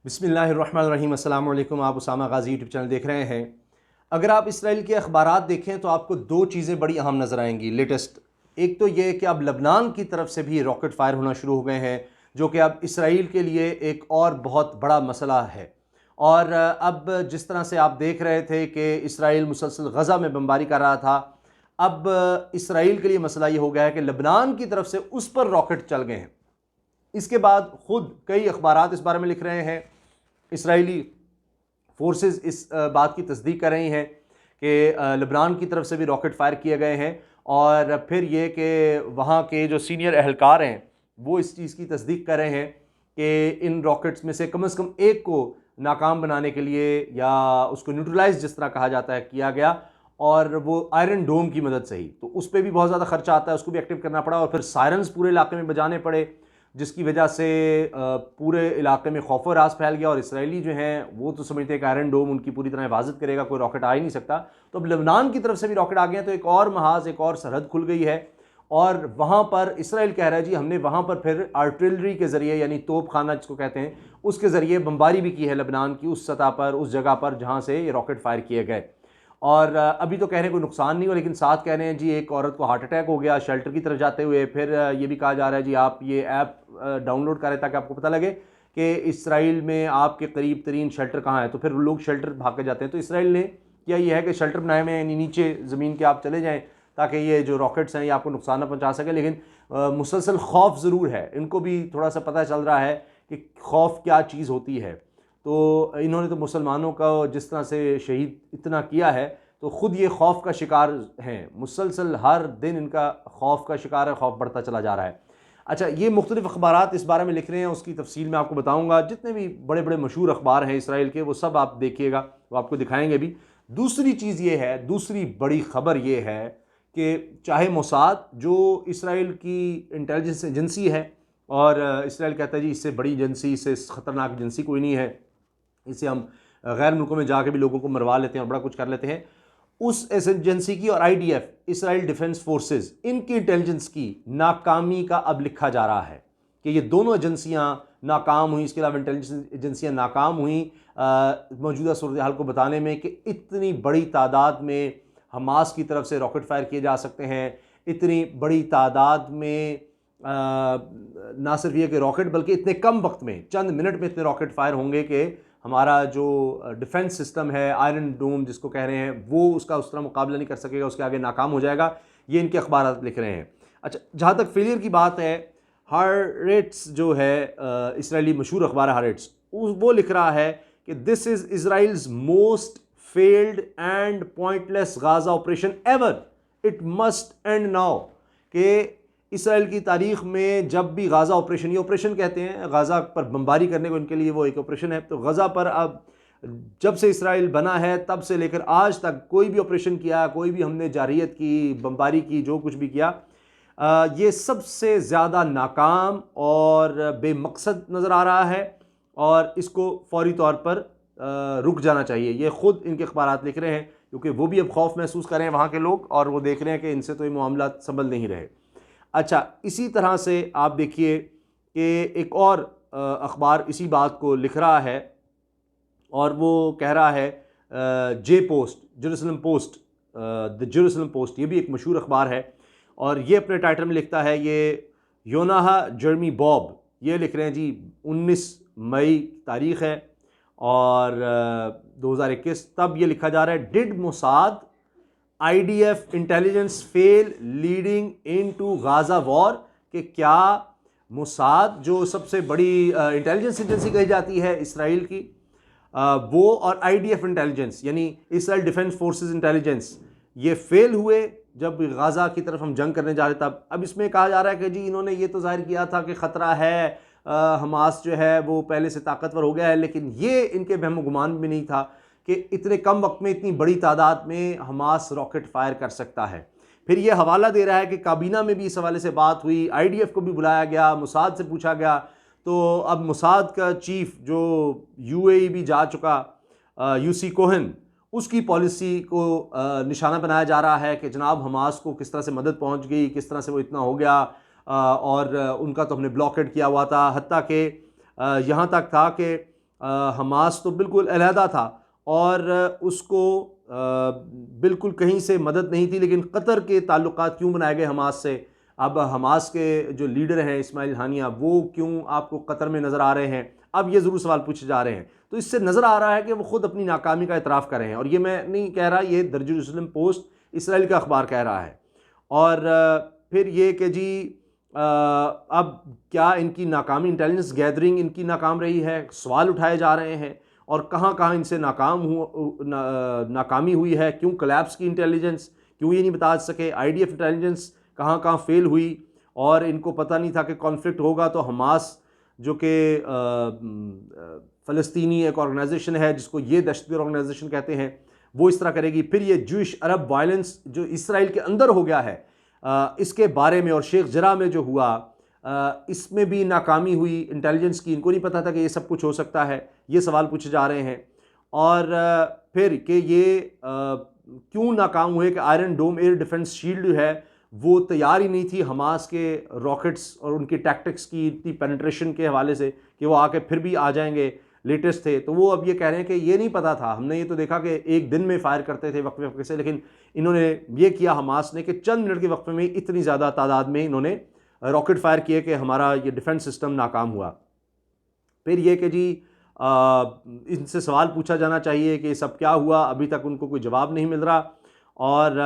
बिस्मिल्लाहिर्रहमानिर्रहीम। अस्सलाम वालेकुम। आप उसामा गाज़ी यूट्यूब चैनल देख रहे हैं। अगर आप इसराइल के अखबारात देखें तो आपको दो चीज़ें बड़ी अहम नज़र आएंगी लेटेस्ट। एक तो ये कि अब लबनान की तरफ से भी रॉकेट फायर होना शुरू हो गए हैं, जो कि अब इसराइल के लिए एक और बहुत बड़ा मसला है। और अब जिस तरह से आप देख रहे थे कि इसराइल मुसलसल गज़ा में बमबारी कर रहा था, अब इसराइल के लिए मसला ये हो गया है कि लबनान की तरफ से उस पर रॉकेट चल गए हैं। इसके बाद खुद कई अखबारात इस बारे में लिख रहे हैं, इसराइली फोर्सेस इस बात की तस्दीक कर रही हैं कि लबनान की तरफ से भी रॉकेट फायर किए गए हैं। और फिर ये कि वहाँ के जो सीनियर अहलकार हैं वो इस चीज़ की तस्दीक कर रहे हैं कि इन रॉकेट्स में से कम एक को नाकाम बनाने के लिए या उसको न्यूट्रलाइज जिस तरह कहा जाता है किया गया, और वो आयरन डोम की मदद से ही। तो उस पर भी बहुत ज़्यादा खर्चा आता है, उसको भी एक्टिव करना पड़ा और फिर सायरन्स पूरे इलाके में बजाने पड़े, जिसकी वजह से पूरे इलाके में खौफ व रास फैल गया। और इसराइली जो हैं वो तो समझते हैं कि आयरन डोम उनकी पूरी तरह हिफाजत करेगा, कोई रॉकेट आ ही नहीं सकता। तो अब लबनान की तरफ से भी रॉकेट आ गए हैं, तो एक और महाज, एक और सरहद खुल गई है। और वहाँ पर इसराइल कह रहा है जी हमने वहाँ पर फिर आर्टिलरी के ज़रिए, यानी तोप खाना जिसको कहते हैं, उसके ज़रिए बमबारी भी की है लबनान की उस सतह पर, उस जगह पर जहाँ से ये रॉकेट फायर किए गए। और अभी तो कह रहे हैं कोई नुकसान नहीं हुआ, लेकिन साथ कह रहे हैं जी एक औरत को हार्ट अटैक हो गया शेल्टर की तरफ जाते हुए। फिर ये भी कहा जा रहा है जी आप ये ऐप डाउनलोड करें ताकि आपको पता लगे कि इसराइल में आपके करीब तरीन शेल्टर कहाँ है। तो फिर लोग शेल्टर भाग के जाते हैं। तो इसराइल ने किया ये है कि शेल्टर बनाए हुए हैं, नीचे ज़मीन के आप चले जाएँ ताकि ये जो रॉकेट्स हैं ये आपको नुकसान ना पहुँचा सके। लेकिन मुसलसल खौफ ज़रूर है, इनको भी थोड़ा सा पता चल रहा है कि खौफ क्या चीज़ होती है। तो इन्होंने तो मुसलमानों का जिस तरह से शहीद इतना किया है, तो ख़ुद ये खौफ का शिकार हैं, मुसलसल हर दिन इनका खौफ का शिकार है, खौफ बढ़ता चला जा रहा है। अच्छा, ये मुख्तलिफ़ अखबारात इस बारे में लिख रहे हैं, उसकी तफसील मैं आपको बताऊँगा। जितने भी बड़े बड़े मशहूर अखबार हैं इसराइल के, वो सब आप देखिएगा, वो आपको दिखाएंगे भी। दूसरी चीज़ ये है, दूसरी बड़ी ख़बर ये है कि चाहे मोसाद जो इसराइल की इंटेलिजेंस एजेंसी है, और इसराइल कहता है जी इससे बड़ी एजेंसी, इससे ख़तरनाक एजेंसी कोई नहीं है, इससे हम गैर मुल्कों में जाके भी लोगों को मरवा लेते हैं और बड़ा कुछ कर लेते हैं। उस एजेंसी की और आईडीएफ, इसराइल डिफेंस फोर्सेस, इनकी इंटेलिजेंस की नाकामी का अब लिखा जा रहा है कि ये दोनों एजेंसियां नाकाम हुई। इसके अलावा इंटेलिजेंस एजेंसियां नाकाम हुई मौजूदा सूरत हाल को बताने में कि इतनी बड़ी तादाद में हमास की तरफ से रॉकेट फायर किए जा सकते हैं, इतनी बड़ी तादाद में ना सिर्फ ये कि रॉकेट, बल्कि इतने कम वक्त में, चंद मिनट में इतने रॉकेट फायर होंगे कि हमारा जो डिफेंस सिस्टम है, आयरन डोम जिसको कह रहे हैं, वो उसका उस तरह मुकाबला नहीं कर सकेगा, उसके आगे नाकाम हो जाएगा। ये इनके अखबार लिख रहे हैं। अच्छा, जहाँ तक फेलियर की बात है, हारेट्स जो है इसराइली मशहूर अखबार है हारेट्स, वो लिख रहा है कि this is Israel's most failed and pointless Gaza operation ever, it must end now. कि इसराइल की तारीख़ में जब भी गाज़ा ऑपरेशन, ये ऑपरेशन कहते हैं गाज़ा पर बमबारी करने को, इनके लिए वो एक ऑपरेशन है। तो गाज़ा पर अब जब से इसराइल बना है तब से लेकर आज तक कोई भी ऑपरेशन किया, कोई भी हमने जारियत की, बमबारी की, जो कुछ भी किया, ये सबसे ज़्यादा नाकाम और बेमकसद नज़र आ रहा है और इसको फौरी तौर पर रुक जाना चाहिए। ये ख़ुद इनके अखबारात लिख रहे हैं, क्योंकि वो भी अब खौफ महसूस कर रहे हैं वहाँ के लोग, और वो देख रहे हैं कि इनसे तो ये मामला संभल नहीं रहे। अच्छा, इसी तरह से आप देखिए कि एक और अखबार इसी बात को लिख रहा है, और वो कह रहा है J post, Jerusalem post, the Jerusalem post, ये भी एक मशहूर अखबार है, और ये अपने टाइटल में लिखता है, ये योनाह जर्मी बॉब, ये लिख रहे हैं जी 19 मई तारीख़ है और 2021, तब ये लिखा जा रहा है, did Mossad IDF intelligence fail leading into Gaza war. कि क्या मोसाद जो सबसे बड़ी इंटेलिजेंस एजेंसी कही जाती है इसराइल की, वो और IDF इंटेलिजेंस यानी इसराइल डिफेंस फोर्सेस इंटेलिजेंस, ये फेल हुए जब गाज़ा की तरफ हम जंग करने जा रहे तब। अब इसमें कहा जा रहा है कि जी इन्होंने ये तो जाहिर किया था कि ख़तरा है, हमास जो है वो पहले से ताकतवर हो गया है, लेकिन ये इनके वहम गुमान भी नहीं था कि इतने कम वक्त में इतनी बड़ी तादाद में हमास रॉकेट फायर कर सकता है। फिर ये हवाला दे रहा है कि काबीना में भी इस हवाले से बात हुई, IDF को भी बुलाया गया, मोसाद से पूछा गया। तो अब मोसाद का चीफ जो UAE भी जा चुका, UC कोहन, उसकी पॉलिसी को निशाना बनाया जा रहा है कि जनाब हमास को किस तरह से मदद पहुंच गई, किस तरह से वो इतना हो गया, और उनका तो हमने ब्लॉकेड किया हुआ था। हत्ता कि यहाँ तक था कि हमास तो बिल्कुल अलहदा था और उसको बिल्कुल कहीं से मदद नहीं थी, लेकिन कतर के ताल्लुकात क्यों बनाए गए हमास से? अब हमास के जो लीडर हैं इस्माइल हानिया, वो क्यों आपको कतर में नज़र आ रहे हैं? अब ये ज़रूर सवाल पूछे जा रहे हैं। तो इससे नज़र आ रहा है कि वो ख़ुद अपनी नाकामी का इतराफ़ कर रहे हैं, और ये मैं नहीं कह रहा, ये द जेरूसलम पोस्ट इसराइल का अखबार कह रहा है। और फिर ये कि जी अब क्या इनकी नाकामी, इंटेलिजेंस गैदरिंग इनकी नाकाम रही है? सवाल उठाए जा रहे हैं, और कहाँ कहाँ इनसे नाकामी हुई है? क्यों कोलैप्स की इंटेलिजेंस? क्यों ये नहीं बता सके? IDF इंटेलिजेंस कहाँ कहाँ फेल हुई? और इनको पता नहीं था कि कॉन्फ्लिक्ट होगा तो हमास जो कि फ़लस्तीनी एक ऑर्गेनाइजेशन है जिसको ये दहशतगर्द ऑर्गेनाइजेशन कहते हैं, वो इस तरह करेगी। फिर ये जूश अरब वायलेंस जो इसराइल के अंदर हो गया है, इसके बारे में, और शेख जरा में जो हुआ, इसमें भी नाकामी हुई इंटेलिजेंस की। इनको नहीं पता था कि ये सब कुछ हो सकता है, ये सवाल पूछे जा रहे हैं। और फिर कि ये क्यों नाकाम हुए कि आयरन डोम एयर डिफेंस शील्ड है वो तैयार ही नहीं थी हमास के रॉकेट्स और उनकी टैक्टिक्स की इतनी पेनिट्रेशन के हवाले से कि वो आके फिर भी आ जाएंगे, लेटेस्ट थे। तो वो अब ये कह रहे हैं कि ये नहीं पता था, हमने ये तो देखा कि एक दिन में फायर करते थे वक्फे वक्फे से, लेकिन इन्होंने ये किया हमास ने कि चंद मिनट के वक्फे में इतनी ज़्यादा तादाद में इन्होंने रॉकेट फायर किए कि हमारा ये डिफेंस सिस्टम नाकाम हुआ। फिर ये कि जी इनसे सवाल पूछा जाना चाहिए कि सब क्या हुआ, अभी तक उनको कोई जवाब नहीं मिल रहा। और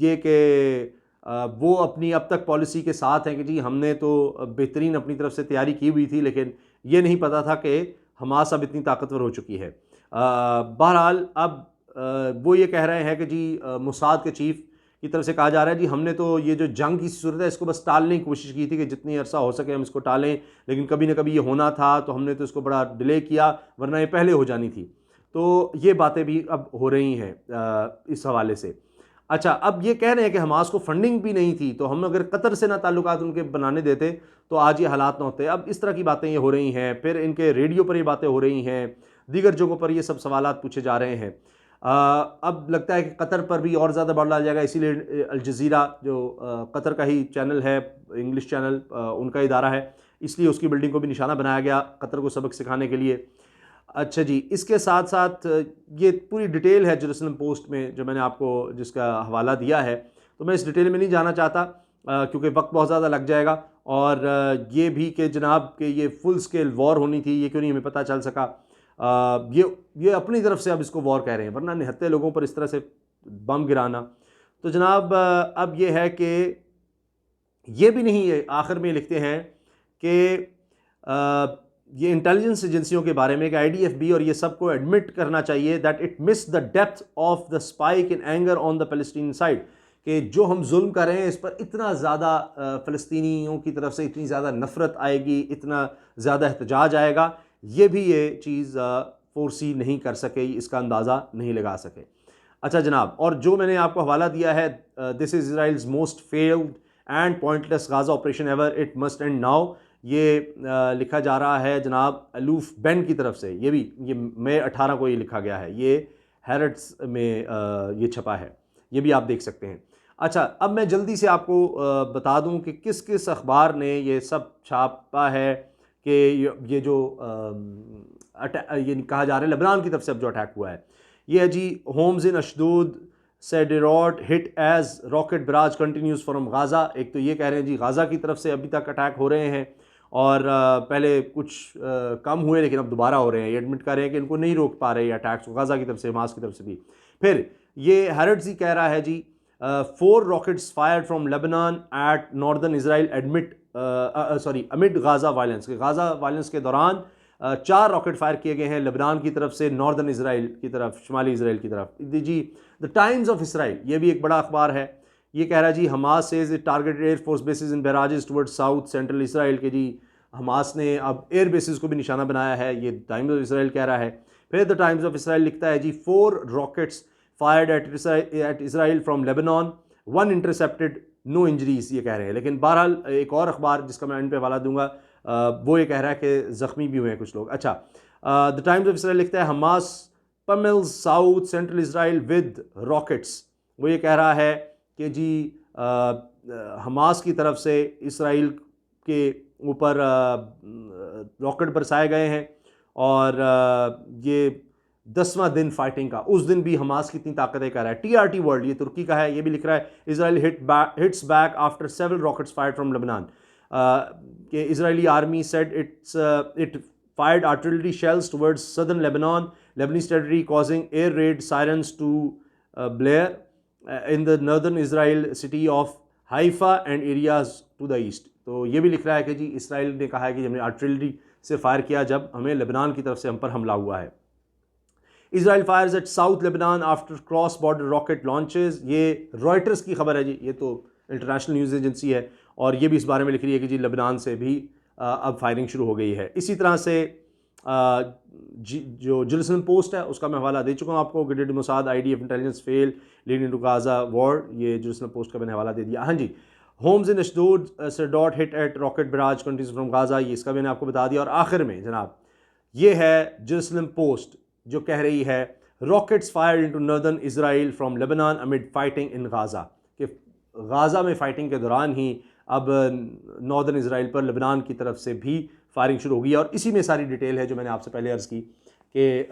ये कि वो अपनी अब तक पॉलिसी के साथ हैं कि जी हमने तो बेहतरीन अपनी तरफ से तैयारी की हुई थी, लेकिन ये नहीं पता था कि हमास अब इतनी ताकतवर हो चुकी है। बहरहाल अब वो ये कह रहे हैं कि जी मोसाद के चीफ की तरफ से कहा जा रहा है जी हमने तो ये जो जंग की सूरत है इसको बस टालने की कोशिश की थी कि जितनी अरसा हो सके हम इसको टालें, लेकिन कभी ना कभी ये होना था तो हमने तो इसको बड़ा डिले किया, वरना ये पहले हो जानी थी। तो ये बातें भी अब हो रही हैं इस हवाले से। अच्छा, अब ये कह रहे हैं कि हमास को फंडिंग भी नहीं थी, तो हम अगर कतर से ना ताल्लुकात उनके बनाने देते तो आज ये हालात ना होते। अब इस तरह की बातें ये हो रही हैं, फिर इनके रेडियो पर ये बातें हो रही हैं, दीगर जगहों पर ये सब सवालात पूछे जा रहे हैं। अब लगता है कि कतर पर भी और ज़्यादा बढ़ जाएगा, इसीलिए अल जज़ीरा जो कतर का ही चैनल है, इंग्लिश चैनल, उनका इदारा है, इसलिए उसकी बिल्डिंग को भी निशाना बनाया गया कतर को सबक सिखाने के लिए। अच्छा जी, इसके साथ साथ ये पूरी डिटेल है जेरूसलम पोस्ट में जो मैंने आपको जिसका हवाला दिया है, तो मैं इस डिटेल में नहीं जाना चाहता क्योंकि वक्त बहुत ज़्यादा लग जाएगा। और ये भी कि जनाब कि ये फुल स्केल वॉर होनी थी, ये क्यों नहीं हमें पता चल सका। ये अपनी तरफ से अब इसको वॉर कह रहे हैं, वरना निहत्ते लोगों पर इस तरह से बम गिराना। तो जनाब अब ये है कि ये भी नहीं है, आखिर में लिखते हैं कि ये इंटेलिजेंस एजेंसियों के बारे में कि IDF भी और ये सबको एडमिट करना चाहिए that it miss the depth of the spike in anger on the Palestinian side, कि जो हम जुल्म कर रहे हैं इस पर इतना ज़्यादा फ़लस्तीनियों की तरफ से इतनी ज़्यादा नफ़रत आएगी, इतना ज़्यादा एहतजाज आएगा, ये भी ये चीज़ फोर्सी नहीं कर सके, इसका अंदाज़ा नहीं लगा सके। अच्छा जनाब, और जो मैंने आपको हवाला दिया है, this is Israel's most failed and pointless Gaza operation ever, it must end now, ये लिखा जा रहा है जनाब अलूफ बेन की तरफ से। ये भी ये मई 18 को ये लिखा गया है, ये हैरट्स में ये छपा है, ये भी आप देख सकते हैं। अच्छा, अब मैं जल्दी से आपको बता दूं कि किस किस अखबार ने ये सब छापा है कि ये जो ये कहा जा रहा है लेबनान की तरफ से अब जो अटैक हुआ है, ये है जी homes in Ashdod Sderot hit as rocket barrage continues from Gaza. एक तो ये कह रहे हैं जी गाज़ा की तरफ से अभी तक अटैक हो रहे हैं, और पहले कुछ कम हुए लेकिन अब दोबारा हो रहे हैं। ये एडमिट कर रहे हैं कि इनको नहीं रोक पा रहे अटैक्स गाज़ा की तरफ से, हमास की तरफ से भी। फिर ये हैरट्स ही कह रहा है जी 4 rockets fired from Lebanon at northern Israel amid Gaza violence, Gaza violence के दौरान 4 रॉकेट फायर किए गए हैं लेबनान की तरफ से नॉर्दर्न इसराइल की तरफ, शुमाली इसराइल की तरफ। जी द टाइम्स ऑफ इसराइल, ये भी एक बड़ा अखबार है, ये कह रहा है जी Hamas says it targeted air force bases in barrages towards south central Israel, के जी हमास ने अब एयर बेसिस को भी निशाना बनाया है, ये टाइम्स ऑफ इसराइल कह रहा है। फिर द टाइम्स ऑफ इसराइल लिखता है जी 4 rockets fired at Israel from Lebanon, 1 intercepted, no injuries, ये कह रहे हैं। लेकिन बहरहाल एक और अखबार जिसका मैं इन पे हवाला दूंगा वो ये कह रहा है कि ज़ख्मी भी हुए हैं कुछ लोग। अच्छा, द टाइम्स ऑफ इसराइल लिखता है Hamas pummels south central Israel with rockets, वो ये कह रहा है कि जी हमास की तरफ से इसराइल के ऊपर रॉकेट बरसाए गए हैं, और ये 10वां दिन फाइटिंग का, उस दिन भी हमास कितनी ताकत है कह रहा है। TRT वर्ल्ड, ये तुर्की का है, ये भी लिख रहा है Israel hits back after several rockets fired from Lebanon. कि Israeli army said it fired artillery shells towards southern Lebanon, Lebanese territory, causing air raid sirens to blare in the northern Israel city of Haifa and areas to the east। तो ये भी लिख रहा है कि जी Israel ने कहा है कि हमने आर्टिलरी से फायर किया जब हमें लेबनान की तरफ से हम पर हमला हुआ है। Israel fires at south Lebanon after cross border rocket launches, ये रॉयटर्स की खबर है जी, ये तो इंटरनेशनल न्यूज़ एजेंसी है, और ये भी इस बारे में लिख रही है कि जी लेबनान से भी अब फायरिंग शुरू हो गई है। इसी तरह से जो जेरूसलम पोस्ट है उसका मैं हवाला दे चुका हूँ आपको, grenade Mossad IDF intelligence fail leading to Gaza war, ये जेरूसलम पोस्ट का मैंने हवाला दे दिया। हाँ जी, homes in Ashdod Sderot hit at rocket barrage countries from Gaza, ये इसका मैंने आपको बता दिया। और आखिर में जनाब ये है जेरूसलम पोस्ट जो कह रही है rockets fired into northern Israel from Lebanon amid fighting in Gaza, कि गाजा में फाइटिंग के दौरान ही अब नॉर्दर्न इजराइल पर लेबनान की तरफ से भी फायरिंग शुरू हो गई। और इसी में सारी डिटेल है जो मैंने आपसे पहले अर्ज़ की कि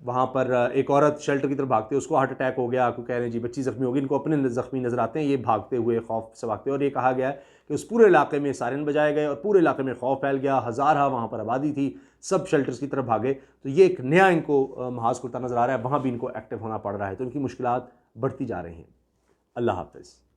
वहाँ पर एक औरत शेल्टर की तरफ भागते, उसको हार्ट अटैक हो गया, आपको कह रहे हैं जी बच्ची ज़ख्मी हो गई, इनको अपने ज़ख्मी नज़र आते हैं, ये भागते हुए खौफ से भागते हैं। और ये कहा गया है कि उस पूरे इलाके में सायरन बजाए गए और पूरे इलाके में खौफ फैल गया, हज़ारा वहाँ पर आबादी थी, सब शेल्टर्स की तरफ भागे। तो ये एक नया इनको महाज खुलता नज़र आ रहा है, वहाँ भी इनको एक्टिव होना पड़ रहा है, तो इनकी मुश्किलात बढ़ती जा रही हैं। अल्लाह हाफ़िज़।